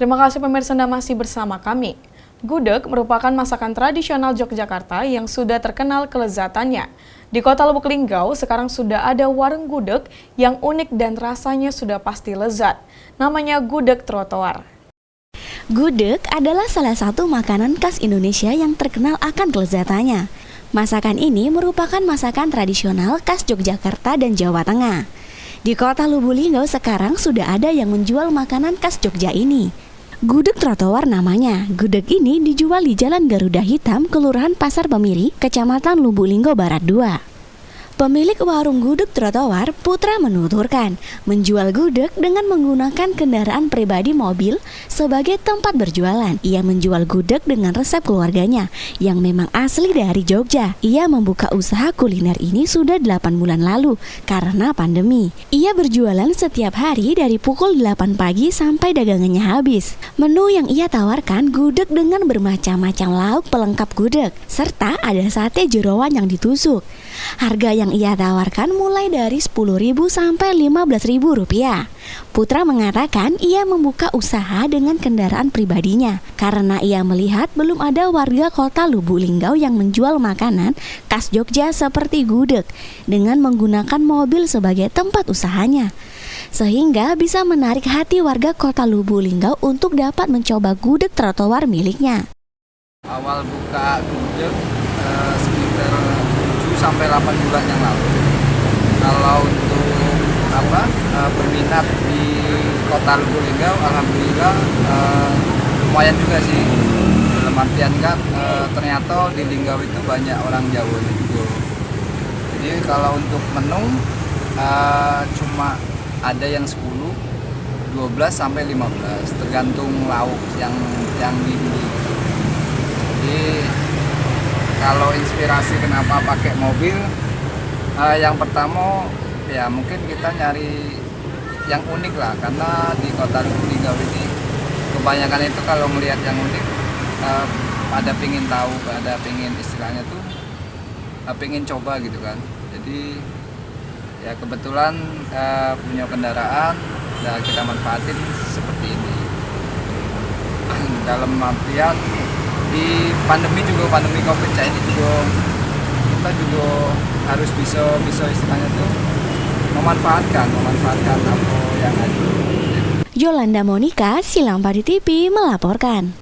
Terima kasih pemirsa Anda masih bersama kami. Gudeg merupakan masakan tradisional Yogyakarta yang sudah terkenal kelezatannya. Di kota Lubuk Linggau sekarang sudah ada warung gudeg yang unik dan rasanya sudah pasti lezat. Namanya gudeg trotoar. Gudeg adalah salah satu makanan khas Indonesia yang terkenal akan kelezatannya. Masakan ini merupakan masakan tradisional khas Yogyakarta dan Jawa Tengah. Di kota Lubuk Linggau sekarang sudah ada yang menjual makanan khas Jogja ini. Gudeg trotoar namanya. Gudeg ini dijual di Jalan Garuda Hitam, Kelurahan Pasar Pemiri, Kecamatan Lubuk Linggau Barat 2. Pemilik warung gudeg trotoar, Putra, menuturkan menjual gudeg dengan menggunakan kendaraan pribadi mobil sebagai tempat berjualan. Ia menjual gudeg dengan resep keluarganya yang memang asli dari Jogja. Ia membuka usaha kuliner ini sudah 8 bulan lalu karena pandemi. Ia berjualan setiap hari dari pukul 8 pagi sampai dagangannya habis. Menu yang ia tawarkan gudeg dengan bermacam-macam lauk pelengkap gudeg, serta ada sate jeroan yang ditusuk. Harga yang ia tawarkan mulai dari Rp10.000 sampai Rp15.000. Putra mengatakan ia membuka usaha dengan kendaraan pribadinya karena ia melihat belum ada warga kota Lubuk Linggau yang menjual makanan khas Jogja seperti gudeg dengan menggunakan mobil sebagai tempat usahanya, sehingga bisa menarik hati warga kota Lubuk Linggau untuk dapat mencoba gudeg trotoar miliknya. Awal buka gudeg sekitar 7 sampai 8 bulan yang lalu. Kalau untuk berminat di kota Lubuk Linggau, alhamdulillah lumayan juga sih. Dalam artian kan ternyata di Linggau itu banyak orang Jawa juga. Jadi kalau untuk menu cuma ada yang 10, 12 sampai 15 tergantung lauk yang dibeli. Jadi kalau inspirasi kenapa pakai mobil, yang pertama ya mungkin kita nyari yang unik lah, karena di kota Lubuk Linggau ini kebanyakan itu kalau melihat yang unik pada pingin tahu, pada pingin istilahnya tuh pingin coba gitu kan. Jadi ya kebetulan punya kendaraan, ya kita manfaatin seperti ini. Dalam artian di pandemi COVID ini juga kita juga harus bisa istilahnya tuh memanfaatkan apa yang ada. Yolanda Monika, Silang Padi TV melaporkan.